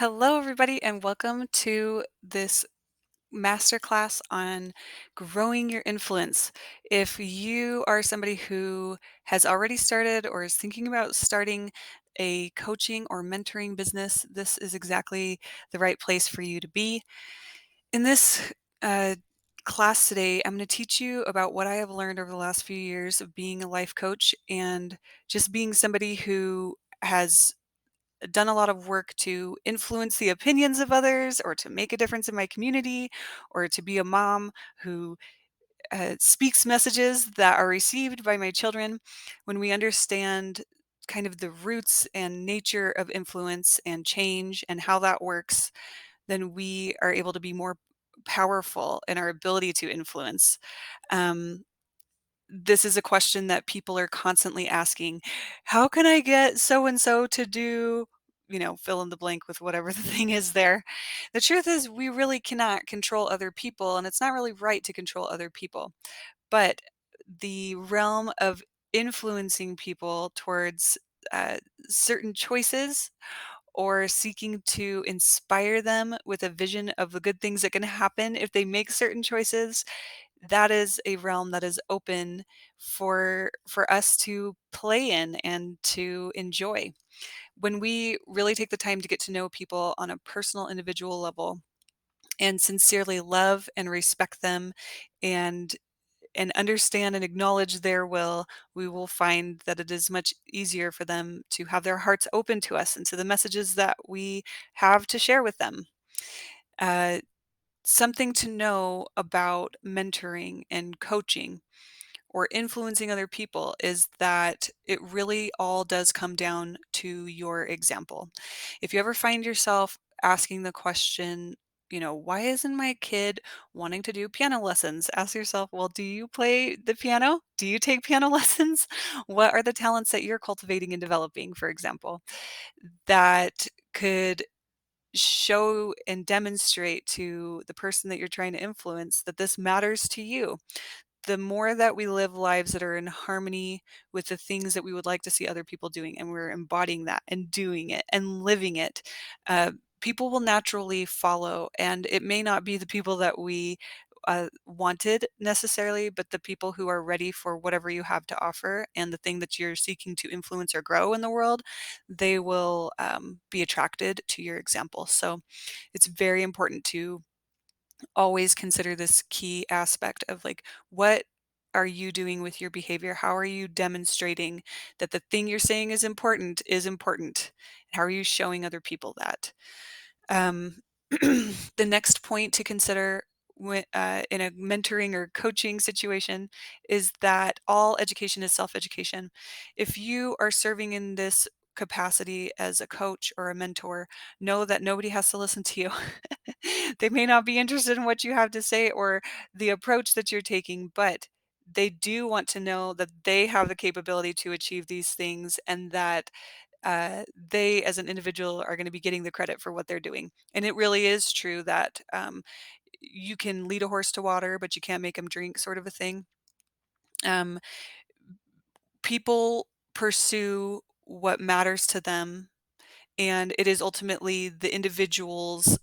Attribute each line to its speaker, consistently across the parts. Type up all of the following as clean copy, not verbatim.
Speaker 1: Hello, everybody, and welcome to this masterclass on growing your influence. If you are somebody who has already started or is thinking about starting a coaching or mentoring business, this is exactly the right place for you to be. In this class today, I'm going to teach you about what I have learned over the last few years of being a life coach and just being somebody who has done a lot of work to influence the opinions of others or to make a difference in my community or to be a mom who speaks messages that are received by my children. When we understand kind of the roots and nature of influence and change and how that works, then we are able to be more powerful in our ability to influence. Um, this is a question that people are constantly asking. How can I get so and so to do, fill in the blank with whatever the thing is there? The truth is, we really cannot control other people, and it's not really right to control other people. But the realm of influencing people towards certain choices or seeking to inspire them with a vision of the good things that can happen if they make certain choices, that is a realm that is open for us to play in and to enjoy. When we really take the time to get to know people on a personal individual level and sincerely love and respect them and understand and acknowledge their will, we will find that it is much easier for them to have their hearts open to us and to the messages that we have to share with them. Uh, Something to know about mentoring and coaching or influencing other people is that it really all does come down to your example. If you ever find yourself asking the question, why isn't my kid wanting to do piano lessons? Ask yourself, well, do you play the piano? Do you take piano lessons? What are the talents that you're cultivating and developing, for example, that could show and demonstrate to the person that you're trying to influence that this matters to you? The more that we live lives that are in harmony with the things that we would like to see other people doing, and we're embodying that and doing it and living it, uh, people will naturally follow. And it may not be the people that we wanted necessarily, but the people who are ready for whatever you have to offer and the thing that you're seeking to influence or grow in the world, they will be attracted to your example. So it's very important to always consider this key aspect of like, what are you doing with your behavior? How are you demonstrating that the thing you're saying is important is important? How are you showing other people that? Um, the next point to consider in a mentoring or coaching situation is that all education is self-education. If you are serving in this capacity as a coach or a mentor, know that nobody has to listen to you. They may not be interested in what you have to say or the approach that you're taking, but they do want to know that they have the capability to achieve these things and that they as an individual are going to be getting the credit for what they're doing. And it really is true that you can lead a horse to water, but you can't make him drink, sort of a thing. Um, People pursue what matters to them, and it is ultimately the individual's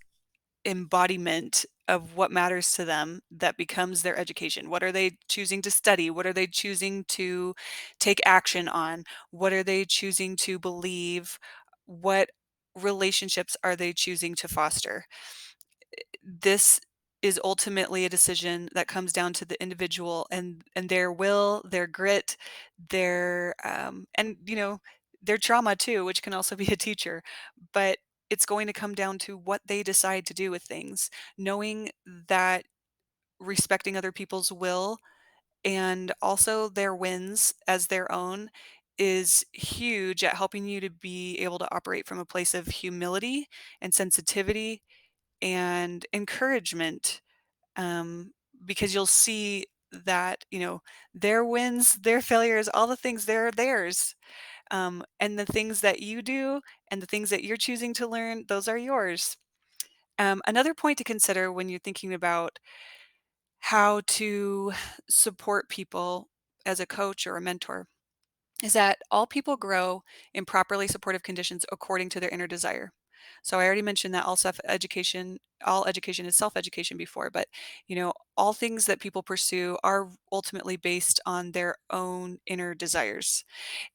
Speaker 1: embodiment of what matters to them that becomes their education. What are they choosing to study? What are they choosing to take action on? What are they choosing to believe? What relationships are they choosing to foster? This is ultimately a decision that comes down to the individual and their will, their grit, their and their trauma too, which can also be a teacher. But it's going to come down to what they decide to do with things, knowing that respecting other people's will and also their wins as their own is huge at helping you to be able to operate from a place of humility and sensitivity and encouragement, um, because you'll see that their wins, their failures, all the things, they're theirs, and the things that you do and the things that you're choosing to learn, those are yours. Another point to consider when you're thinking about how to support people as a coach or a mentor is that all people grow in properly supportive conditions according to their inner desire. So I already mentioned that all education is self-education before, but all things that people pursue are ultimately based on their own inner desires.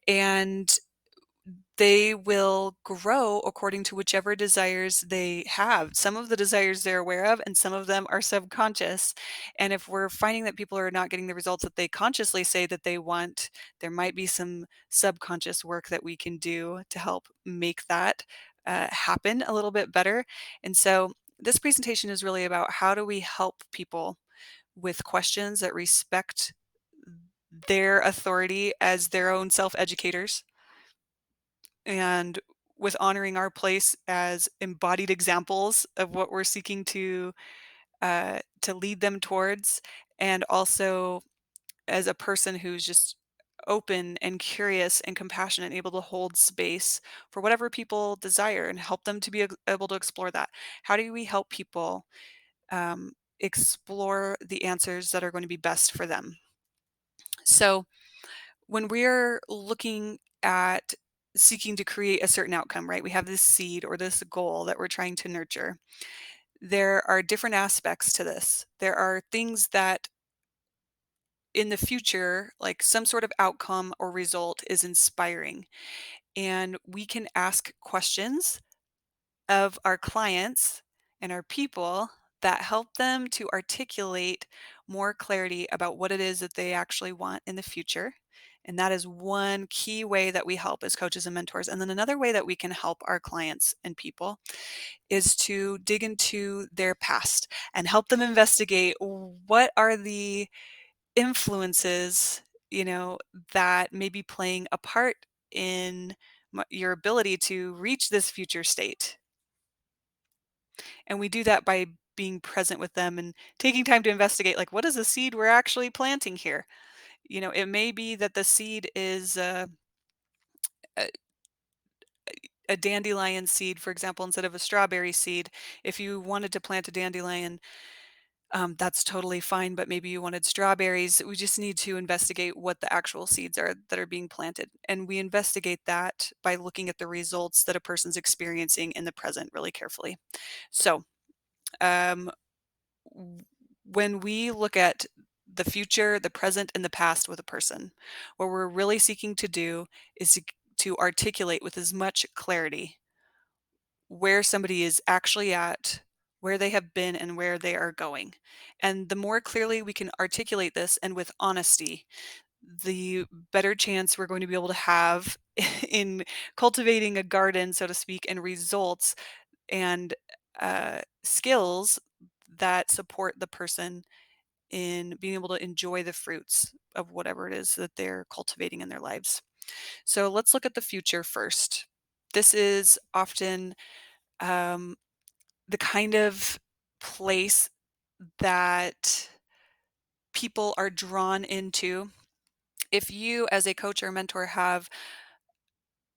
Speaker 1: And they will grow according to whichever desires they have. Some of the desires they're aware of, and some of them are subconscious. And if we're finding that people are not getting the results that they consciously say that they want, there might be some subconscious work that we can do to help make that happen a little bit better. And so this presentation is really about how do we help people with questions that respect their authority as their own self educators, and with honoring our place as embodied examples of what we're seeking to lead them towards, and also as a person who's just open and curious and compassionate and able to hold space for whatever people desire and help them to be able to explore that. How do we help people explore the answers that are going to be best for them? So when we're looking at seeking to create a certain outcome, right? We have this seed or this goal that we're trying to nurture. There are different aspects to this. There are things that in the future, like some sort of outcome or result is inspiring. And we can ask questions of our clients and our people that help them to articulate more clarity about what it is that they actually want in the future. And that is one key way that we help as coaches and mentors. And then another way that we can help our clients and people is to dig into their past and help them investigate what are the influences, that may be playing a part in your ability to reach this future state. And we do that by being present with them and taking time to investigate, like, what is the seed we're actually planting here? It may be that the seed is a, a dandelion seed, for example, instead of a strawberry seed. If you wanted to plant a dandelion, that's totally fine, but maybe you wanted strawberries. We just need to investigate what the actual seeds are that are being planted. And we investigate that by looking at the results that a person's experiencing in the present really carefully. So, um, w- when we look at the future, the present, and the past with a person, what we're really seeking to do is to articulate with as much clarity where somebody is actually at, where they have been, and where they are going. And the more clearly we can articulate this and with honesty, the better chance we're going to be able to have in cultivating a garden, so to speak, and results and skills that support the person in being able to enjoy the fruits of whatever it is that they're cultivating in their lives. So let's look at the future first. This is often um, the kind of place that people are drawn into. If you, as a coach or mentor, have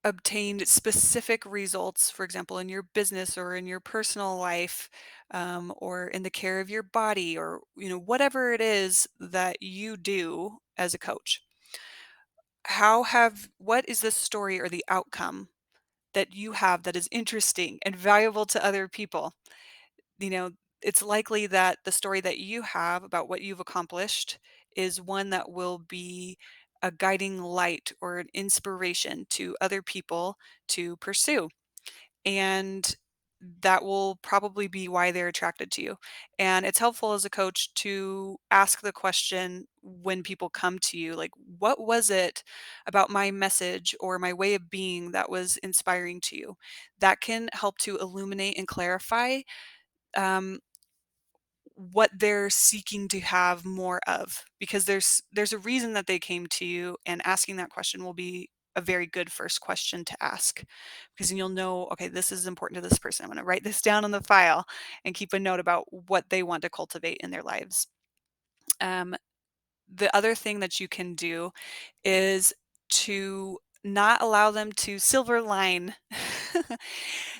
Speaker 1: obtained specific results, for example, in your business or in your personal life, or in the care of your body, or whatever it is that you do as a coach, what is the story or the outcome that you have that is interesting and valuable to other people? you know, it's likely that the story that you have about what you've accomplished is one that will be a guiding light or an inspiration to other people to pursue. And that will probably be why they're attracted to you. And it's helpful as a coach to ask the question when people come to you, like, what was it about my message or my way of being that was inspiring to you? That can help to illuminate and clarify um, what they're seeking to have more of, because there's a reason that they came to you, and asking that question will be a very good first question to ask, because then you'll know, okay, this is important to this person. I'm going to write this down on the file and keep a note about what they want to cultivate in their lives. um, the other thing that you can do is to not allow them to silver line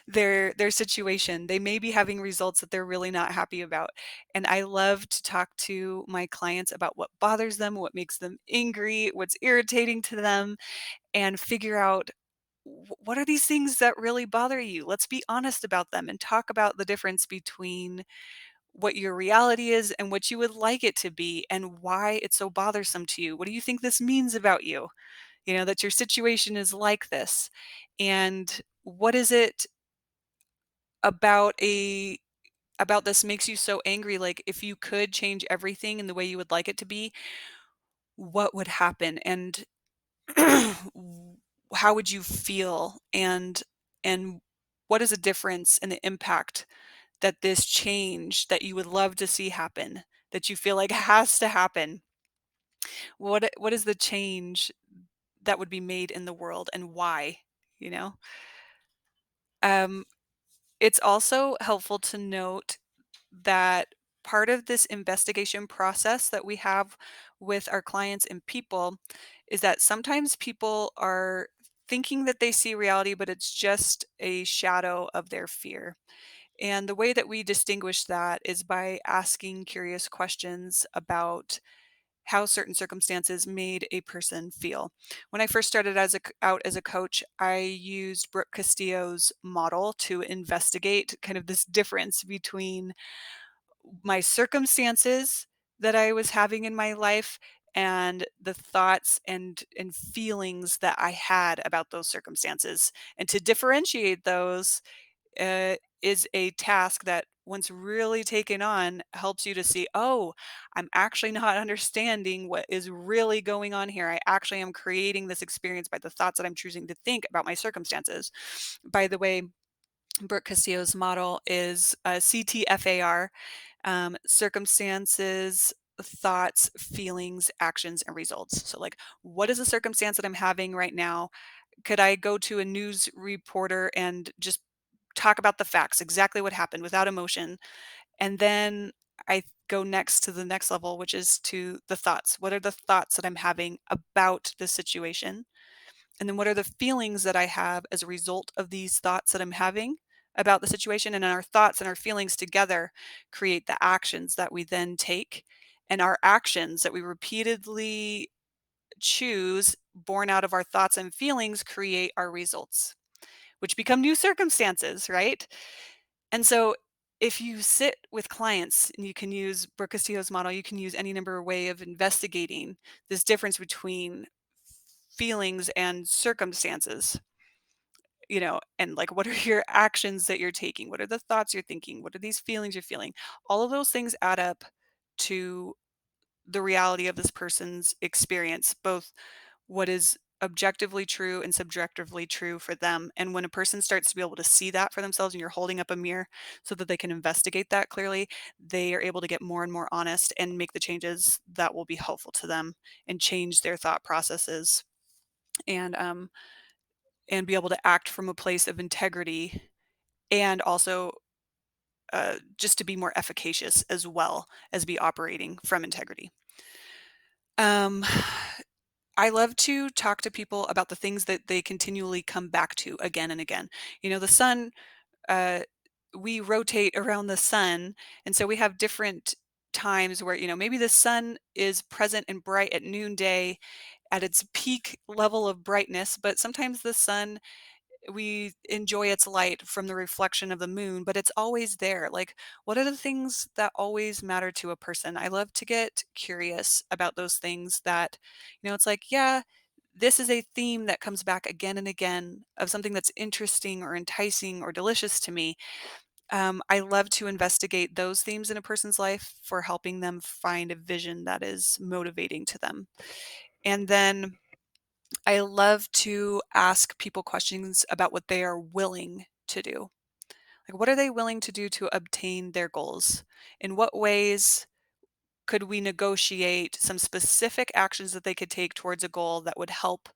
Speaker 1: their situation. They may be having results that they're really not happy about. And I love to talk to my clients about what bothers them, what makes them angry, what's irritating to them, and figure out what are these things that really bother you? Let's be honest about them and talk about the difference between what your reality is and what you would like it to be and why it's so bothersome to you. What do you think this means about you? That your situation is like this. And what is it about a about this makes you so angry? Like, if you could change everything in the way you would like it to be, what would happen? And how would you feel? And what is the difference and the impact that this change that you would love to see happen, that you feel like has to happen, what is the change that would be made in the world and why, you know? Um, it's also helpful to note that part of this investigation process that we have with our clients and people is that sometimes people are thinking that they see reality, but it's just a shadow of their fear. And the way that we distinguish that is by asking curious questions about how certain circumstances made a person feel. When I first started out as a coach, I used Brooke Castillo's model to investigate kind of this difference between my circumstances that I was having in my life and the thoughts and feelings that I had about those circumstances. And to differentiate those is a task that, once really taken on, helps you to see, oh, I'm actually not understanding what is really going on here. I actually am creating this experience by the thoughts that I'm choosing to think about my circumstances. By the way, Brooke Castillo's model is CTFAR: circumstances, thoughts, feelings, actions, and results. So, like, what is the circumstance that I'm having right now? Could I go to a news reporter and just talk about the facts, exactly what happened without emotion? And then I go next to the next level, which is to the thoughts. What are the thoughts that I'm having about the situation? And then what are the feelings that I have as a result of these thoughts that I'm having about the situation? And then our thoughts and our feelings together create the actions that we then take. And our actions that we repeatedly choose, born out of our thoughts and feelings, create our results, which become new circumstances, right? And so if you sit with clients, and you can use Brooke Castillo's model, you can use any number of way of investigating this difference between feelings and circumstances, and like, what are your actions that you're taking? What are the thoughts you're thinking? What are these feelings you're feeling? All of those things add up to the reality of this person's experience, both what is objectively true and subjectively true for them. And when a person starts to be able to see that for themselves, and you're holding up a mirror so that they can investigate that clearly, they are able to get more and more honest and make the changes that will be helpful to them and change their thought processes, and and be able to act from a place of integrity, and also just to be more efficacious as well as be operating from integrity. Um, I love to talk to people about the things that they continually come back to again and again. The sun, uh, we rotate around the sun, and so we have different times where, maybe the sun is present and bright at noonday at its peak level of brightness, but sometimes the sun, we enjoy its light from the reflection of the moon, but it's always there. Like, what are the things that always matter to a person? I love to get curious about those things that, it's like, yeah, this is a theme that comes back again and again of something that's interesting or enticing or delicious to me. I love to investigate those themes in a person's life for helping them find a vision that is motivating to them. And then I love to ask people questions about what they are willing to do. Like, what are they willing to do to obtain their goals? In what ways could we negotiate some specific actions that they could take towards a goal that would help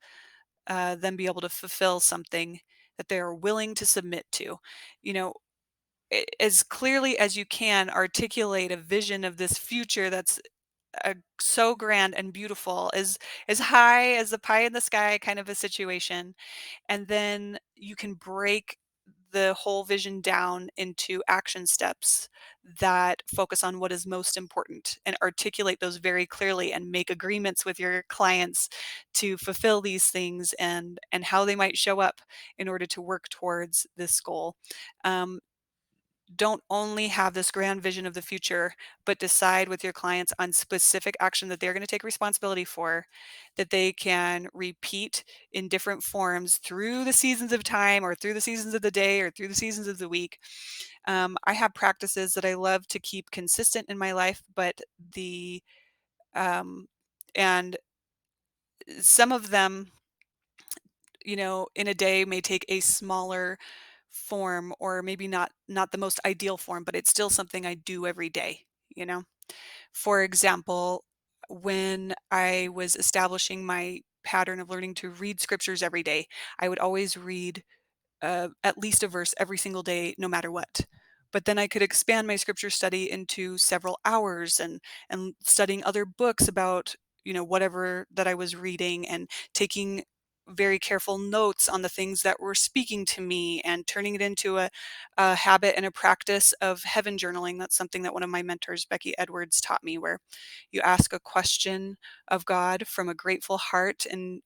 Speaker 1: them be able to fulfill something that they are willing to submit to? You know, as clearly as you can articulate a vision of this future that's so grand and beautiful, as high as the pie in the sky kind of a situation, and then you can break the whole vision down into action steps that focus on what is most important and articulate those very clearly and make agreements with your clients to fulfill these things and how they might show up in order to work towards this goal. Um, don't only have this grand vision of the future, but decide with your clients on specific action that they're going to take responsibility for, that they can repeat in different forms through the seasons of time or through the seasons of the day or through the seasons of the week. I have practices that I love to keep consistent in my life, but um, and some of them, in a day may take a smaller form or maybe not the most ideal form, but it's still something I do every day, you know? For example, when I was establishing my pattern of learning to read scriptures every day, I would always read at least a verse every single day, no matter what. But then I could expand my scripture study into several hours and studying other books about whatever that I was reading and taking very careful notes on the things that were speaking to me and turning it into a habit and a practice of heaven journaling. That's something that one of my mentors, Becky Edwards, taught me, where you ask a question of God from a grateful heart and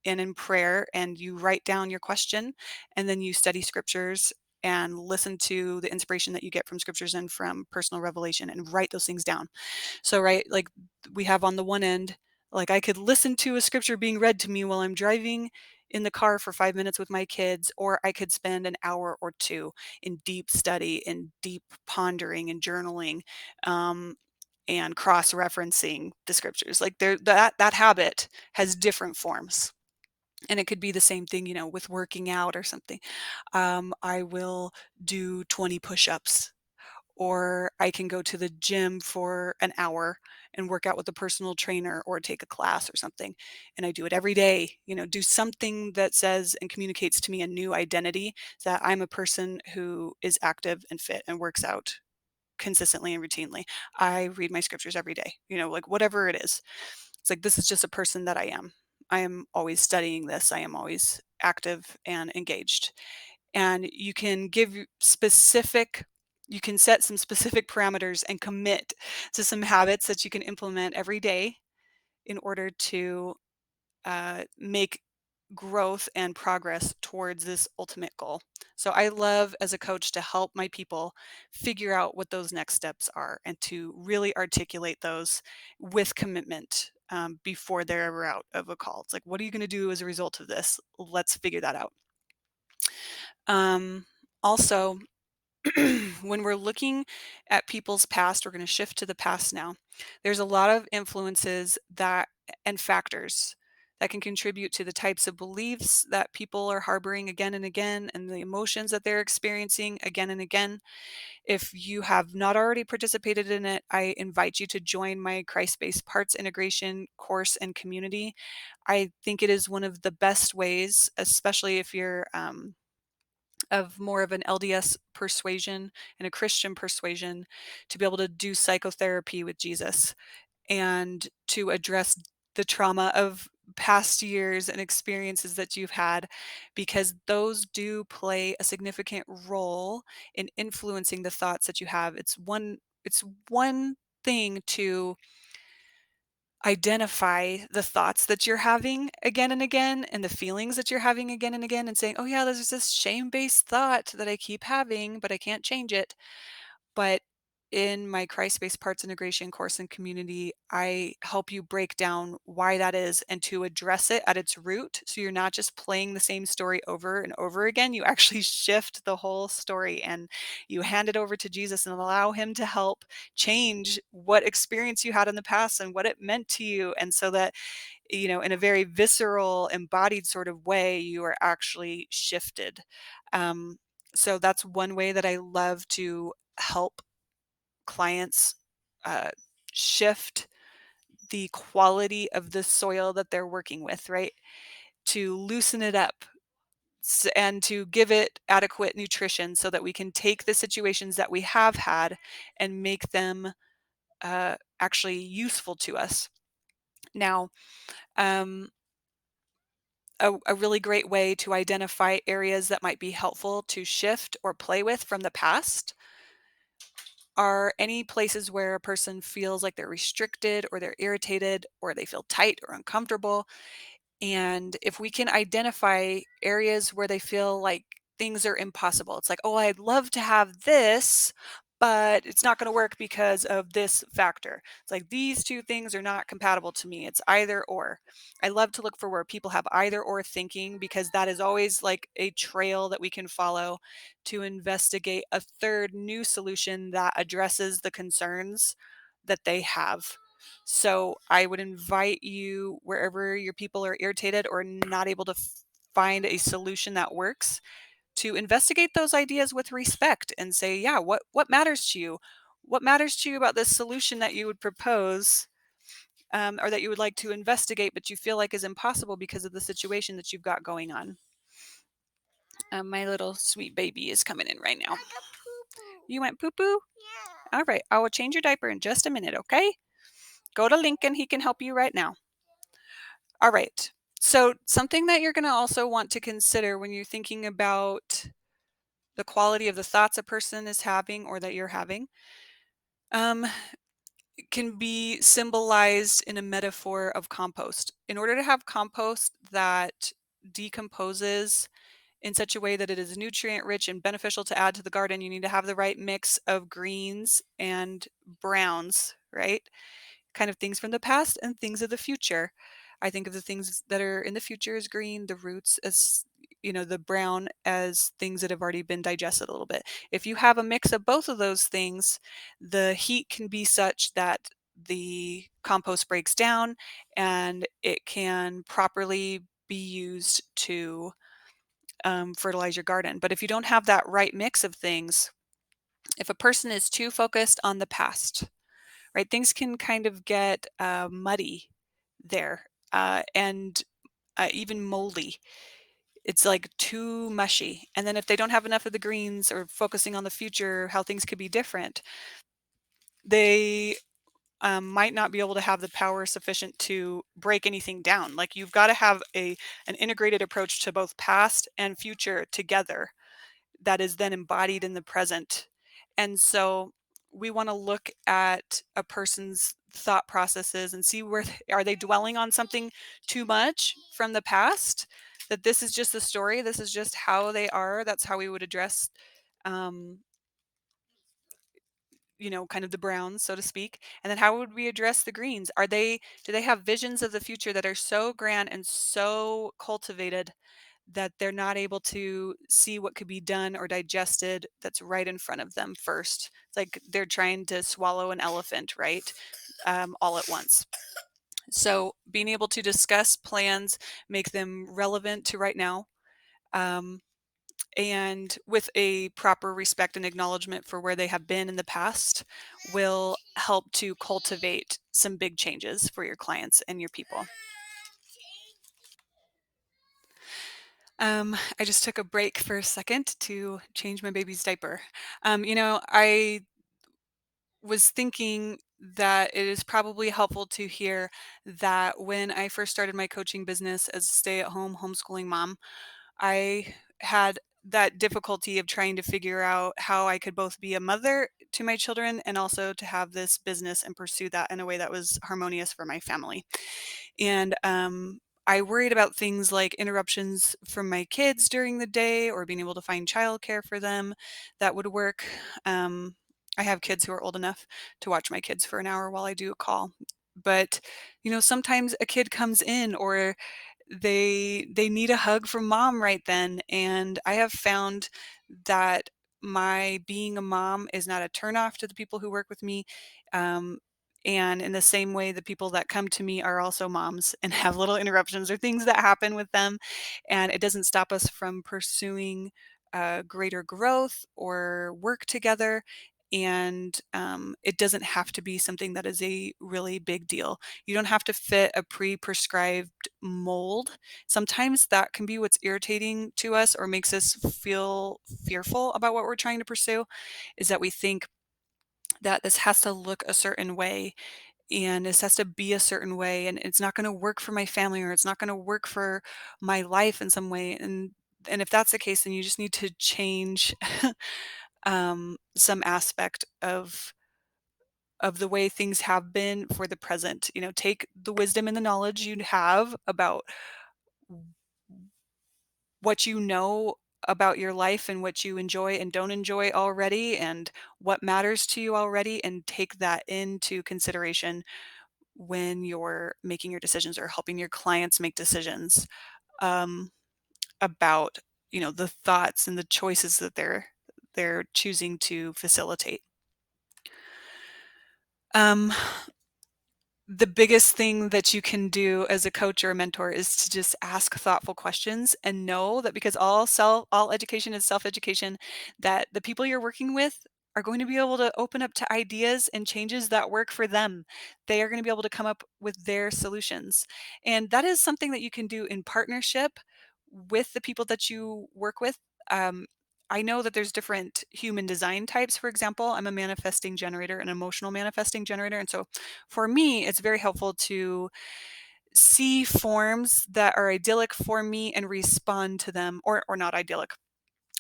Speaker 1: in prayer, and you write down your question, and then you study scriptures and listen to the inspiration that you get from scriptures and from personal revelation and write those things down. So, right, like we have on the one end, like I could listen to a scripture being read to me while I'm driving in the car for 5 minutes with my kids, or I could spend an hour or two in deep study and deep pondering and journaling. And cross-referencing the scriptures, like that habit has different forms, and it could be the same thing, with working out or something. I will do 20 push-ups, or I can go to the gym for an hour and work out with a personal trainer or take a class or something. And I do it every day, do something that says and communicates to me a new identity, that I'm a person who is active and fit and works out consistently and routinely. I read my scriptures every day, like whatever it is. It's like, this is just a person that I am. I am always studying this. I am always active and engaged. And you can set some specific parameters and commit to some habits that you can implement every day in order to make growth and progress towards this ultimate goal. So I love as a coach to help my people figure out what those next steps are and to really articulate those with commitment before they're ever out of a call. It's like, what are you going to do as a result of this? Let's figure that out. Also, when we're looking at people's past, we're going to shift to the past now. There's a lot of influences and factors that can contribute to the types of beliefs that people are harboring again and again and the emotions that they're experiencing again and again. If you have not already participated in it, I invite you to join my Christ-based parts integration course and community. I think it is one of the best ways, especially if you're of more of an LDS persuasion and a Christian persuasion, to be able to do psychotherapy with Jesus and to address the trauma of past years and experiences that you've had, because those do play a significant role in influencing the thoughts that you have. It's one thing to identify the thoughts that you're having again and again and the feelings that you're having again and again and saying, oh yeah, there's this shame-based thought that I keep having, but I can't change it. But in my Christ-based parts integration course and community, I help you break down why that is and to address it at its root. So you're not just playing the same story over and over again. You actually shift the whole story and you hand it over to Jesus and allow him to help change what experience you had in the past and what it meant to you. And so that, in a very visceral, embodied sort of way, you are actually shifted. Um, so that's one way that I love to help clients uh, shift the quality of the soil that they're working with, right? To loosen it up and to give it adequate nutrition so that we can take the situations that we have had and make them actually useful to us. Now, um, a really great way to identify areas that might be helpful to shift or play with from the past are any places where a person feels like they're restricted or they're irritated or they feel tight or uncomfortable. And if we can identify areas where they feel like things are impossible, it's like, oh, I'd love to have this, but it's not going to work because of this factor. It's like these two things are not compatible to me. It's either or. I love to look for where people have either or thinking because that is always like a trail that we can follow to investigate a third new solution that addresses the concerns that they have. So I would invite you wherever your people are irritated or not able to find a solution that works to investigate those ideas with respect and say, yeah, what matters to you? What matters to you about this solution that you would propose or that you would like to investigate, but you feel like is impossible because of the situation that you've got going on? My little sweet baby is coming in right now. You went poo poo? Yeah. All right. I will change your diaper in just a minute, okay? Go to Lincoln. He can help you right now. All right. So, something that you're going to also want to consider when you're thinking about the quality of the thoughts a person is having or that you're having um, can be symbolized in a metaphor of compost. In order to have compost that decomposes in such a way that it is nutrient rich and beneficial to add to the garden, you need to have the right mix of greens and browns, right? Kind of things from the past and things of the future. I think of the things that are in the future as green, the roots as the brown as things that have already been digested a little bit. If you have a mix of both of those things, the heat can be such that the compost breaks down and it can properly be used to fertilize your garden. But if you don't have that right mix of things, if a person is too focused on the past, right? Things can kind of get muddy there and even moldy. It's like too mushy. And then if they don't have enough of the greens or focusing on the future, how things could be different, they might not be able to have the power sufficient to break anything down. Like you've got to have an integrated approach to both past and future together that is then embodied in the present. And so we want to look at a person's thought processes and see where are they dwelling on something too much from the past, that this is just the story, this is just how they are, that's how we would address um, kind of the browns, so to speak. And then how would we address the greens? Do they have visions of the future that are so grand and so cultivated that they're not able to see what could be done or digested that's right in front of them first? It's like they're trying to swallow an elephant, right? All at once. So being able to discuss plans, make them relevant to right now, um, and with a proper respect and acknowledgement for where they have been in the past will help to cultivate some big changes for your clients and your people. I just took a break for a second to change my baby's diaper. I was thinking that it is probably helpful to hear that when I first started my coaching business as a stay at home homeschooling mom, I had that difficulty of trying to figure out how I could both be a mother to my children and also to have this business and pursue that in a way that was harmonious for my family. And I worried about things like interruptions from my kids during the day or being able to find childcare for them that would work. I have kids who are old enough to watch my kids for an hour while I do a call. But, sometimes a kid comes in or they need a hug from mom right then. And I have found that my being a mom is not a turnoff to the people who work with me. Um, and in the same way, the people that come to me are also moms and have little interruptions or things that happen with them. And it doesn't stop us from pursuing greater growth or work together. And it doesn't have to be something that is a really big deal. You don't have to fit a pre-prescribed mold. Sometimes that can be what's irritating to us or makes us feel fearful about what we're trying to pursue, is that we think that this has to look a certain way. and this has to be a certain way, and it's not going to work for my family, or it's not going to work for my life in some way. And if that's the case, then you just need to change some aspect of the way things have been for the present. You know, take the wisdom and the knowledge you have about what you know about your life and what you enjoy and don't enjoy already, and what matters to you already, and take that into consideration when you're making your decisions or helping your clients make decisions, um, about, the thoughts and the choices that they're choosing to facilitate. Um, the biggest thing that you can do as a coach or a mentor is to just ask thoughtful questions, and know that, because all education is self-education, that the people you're working with are going to be able to open up to ideas and changes that work for them. They are going to be able to come up with their solutions. And that is something that you can do in partnership with the people that you work with. Um, I know that there's different human design types. For example, I'm a manifesting generator, an emotional manifesting generator. And so for me, it's very helpful to see forms that are idyllic for me and respond to them, or not idyllic.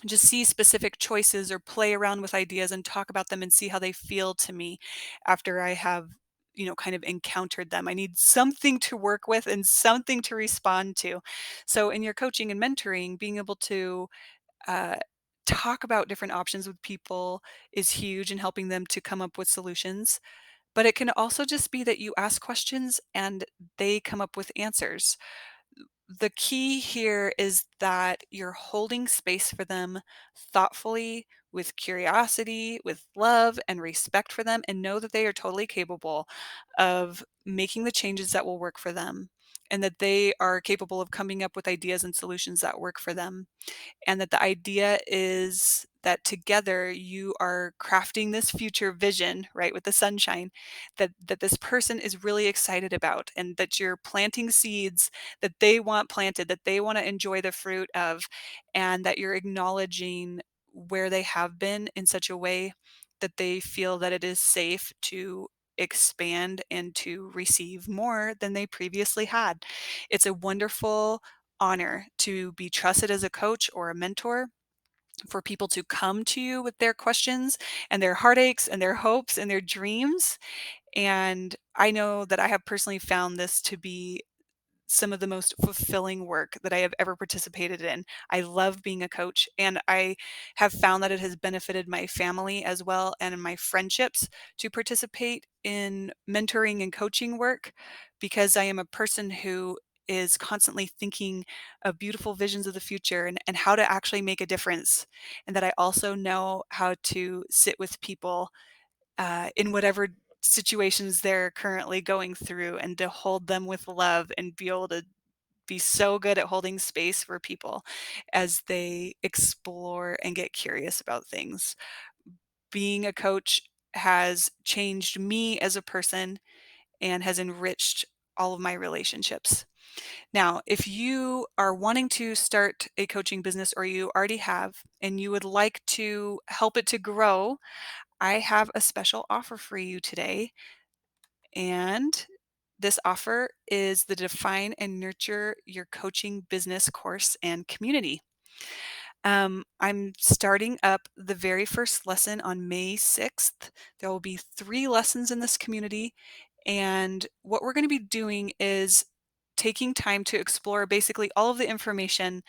Speaker 1: Just see specific choices or play around with ideas and talk about them and see how they feel to me after I have, kind of encountered them. I need something to work with and something to respond to. So in your coaching and mentoring, being able to uh, talk about different options with people is huge in helping them to come up with solutions. But it can also just be that you ask questions and they come up with answers. The key here is that you're holding space for them thoughtfully, with curiosity, with love and respect for them, and know that they are totally capable of making the changes that will work for them, and that they are capable of coming up with ideas and solutions that work for them. And that the idea is that together you are crafting this future vision, right, with the sunshine, that this person is really excited about, and that you're planting seeds that they want planted, that they want to enjoy the fruit of, and that you're acknowledging where they have been in such a way that they feel that it is safe to expand and to receive more than they previously had. It's a wonderful honor to be trusted as a coach or a mentor, for people to come to you with their questions and their heartaches and their hopes and their dreams. And I know that I have personally found this to be some of the most fulfilling work that I have ever participated in. I love being a coach, and I have found that it has benefited my family as well, and in my friendships, to participate in mentoring and coaching work, because I am a person who is constantly thinking of beautiful visions of the future, and how to actually make a difference. And that I also know how to sit with people in whatever situations they're currently going through, and to hold them with love and be able to be so good at holding space for people as they explore and get curious about things. Being a coach has changed me as a person and has enriched all of my relationships. Now, if you are wanting to start a coaching business, or you already have, and you would like to help it to grow, I have a special offer for you today. And this offer is the Define and Nurture Your Coaching Business course and community. I'm starting up the very first lesson on May 6th. There will be 3 lessons in this community. And what we're going to be doing is taking time to explore basically all of the information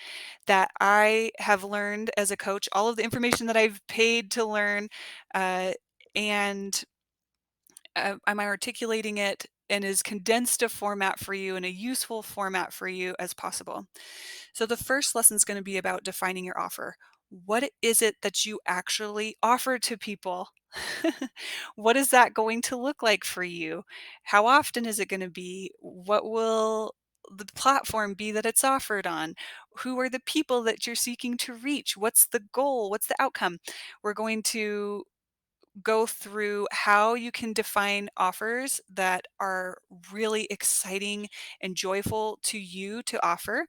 Speaker 1: that I have learned as a coach, all of the information that I've paid to learn, uh, and am I articulating it in as condensed a format for you, and a useful format for you as possible. So the first lesson is going to be about defining your offer. What is it that you actually offer to people? What is that going to look like for you? How often is it going to be? What will the platform be that it's offered on? Who are the people that you're seeking to reach? What's the goal? What's the outcome? We're going to go through how you can define offers that are really exciting and joyful to you to offer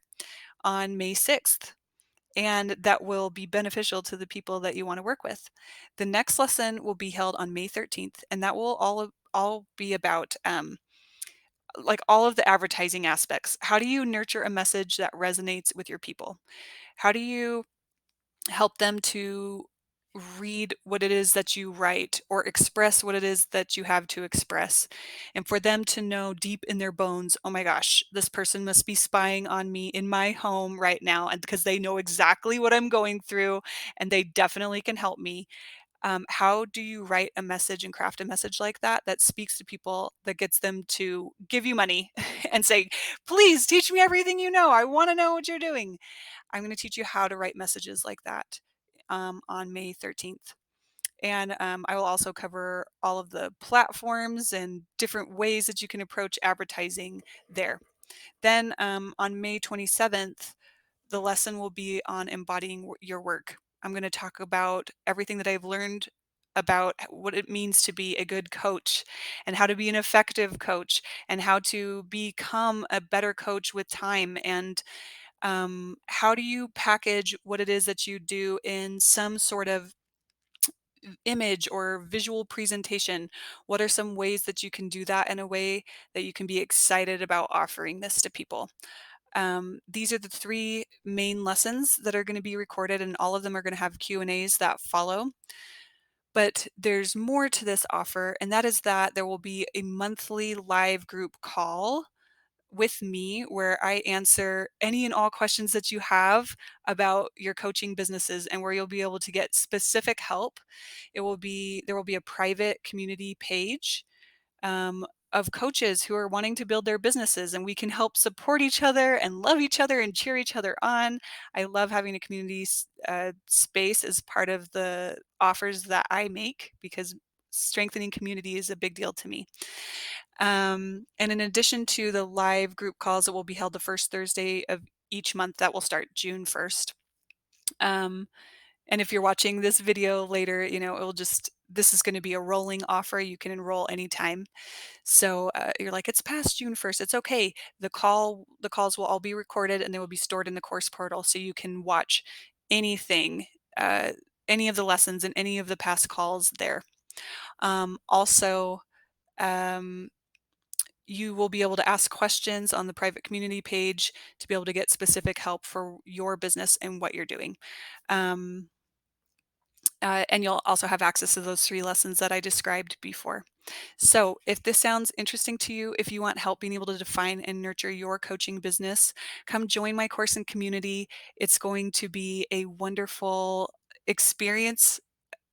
Speaker 1: on May 6th, and that will be beneficial to the people that you want to work with. The next lesson will be held on May 13th, and that will all be about like all of the advertising aspects. How do you nurture a message that resonates with your people? How do you help them to read what it is that you write or express what it is that you have to express? And for them to know deep in their bones, oh my gosh, this person must be spying on me in my home right now. And because they know exactly what I'm going through and they definitely can help me. How do you write a message and craft a message like that that speaks to people, that gets them to give you money and say, please teach me everything you know. I want to know what you're doing. I'm going to teach you how to write messages like that on May 13th. And I will also cover all of the platforms and different ways that you can approach advertising there. Then on May 27th, the lesson will be on embodying your work. I'm going to talk about everything that I've learned about what it means to be a good coach and how to be an effective coach and how to become a better coach with time, and how do you package what it is that you do in some sort of image or visual presentation? What are some ways that you can do that in a way that you can be excited about offering this to people? These are the three main lessons that are going to be recorded, and all of them are going to have Q&As that follow. But there's more to this offer, and that is that there will be a monthly live group call with me where I answer any and all questions that you have about your coaching businesses, and where you'll be able to get specific help. There will be a private community page of coaches who are wanting to build their businesses, and we can help support each other and love each other and cheer each other on. I love having a community space as part of the offers that I make, because strengthening community is a big deal to me. And in addition to the live group calls that will be held the first Thursday of each month, that will start June 1st. Um, and if you're watching this video later, this is going to be a rolling offer. You can enroll anytime. So you're like, it's past June 1st. It's okay. The calls will all be recorded and they will be stored in the course portal, so you can watch anything, uh, any of the lessons and any of the past calls there. Also, um, you will be able to ask questions on the private community page to be able to get specific help for your business and what you're doing. Um, and you'll also have access to those three lessons that I described before. So, if this sounds interesting to you, if you want help being able to define and nurture your coaching business, come join my course and community. It's going to be a wonderful experience,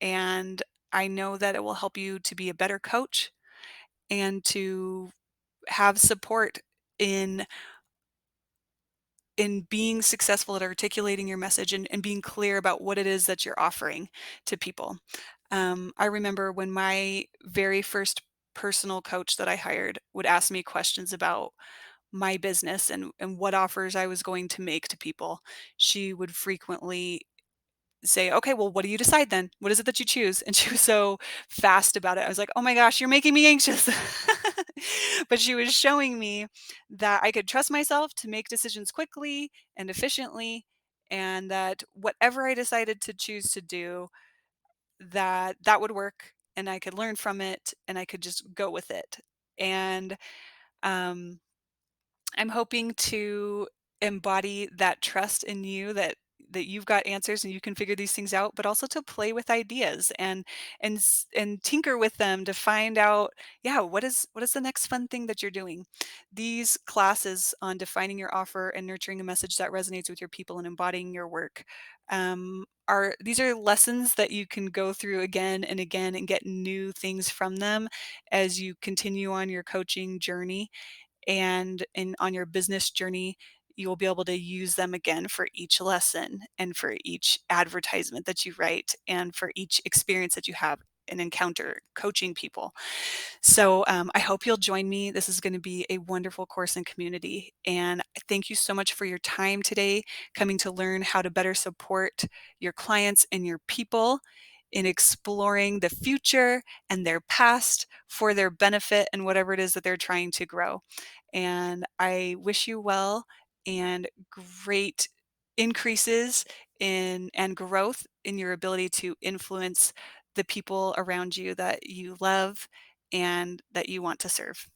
Speaker 1: and I know that it will help you to be a better coach and to have support in being successful at articulating your message, and being clear about what it is that you're offering to people. I remember when my very first personal coach that I hired would ask me questions about my business and what offers I was going to make to people. She would frequently say, "Okay, well, what do you decide then? What is it that you choose?" And she was so fast about it. I was like, "Oh my gosh, you're making me anxious." But she was showing me that I could trust myself to make decisions quickly and efficiently, and that whatever I decided to choose to do, that would work, and I could learn from it, and I could just go with it. And um I'm hoping to embody that trust in you, that you've got answers and you can figure these things out, but also to play with ideas and tinker with them to find out, yeah, what is the next fun thing that you're doing. These classes on defining your offer and nurturing a message that resonates with your people and embodying your work, are these are lessons that you can go through again and again and get new things from them as you continue on your coaching journey, and on your business journey. You will be able to use them again for each lesson and for each advertisement that you write and for each experience that you have and encounter coaching people. So I hope you'll join me. This is going to be a wonderful course and community. And thank you so much for your time today, coming to learn how to better support your clients and your people in exploring the future and their past for their benefit and whatever it is that they're trying to grow. And I wish you well and great increases in and growth in your ability to influence the people around you that you love, and that you want to serve.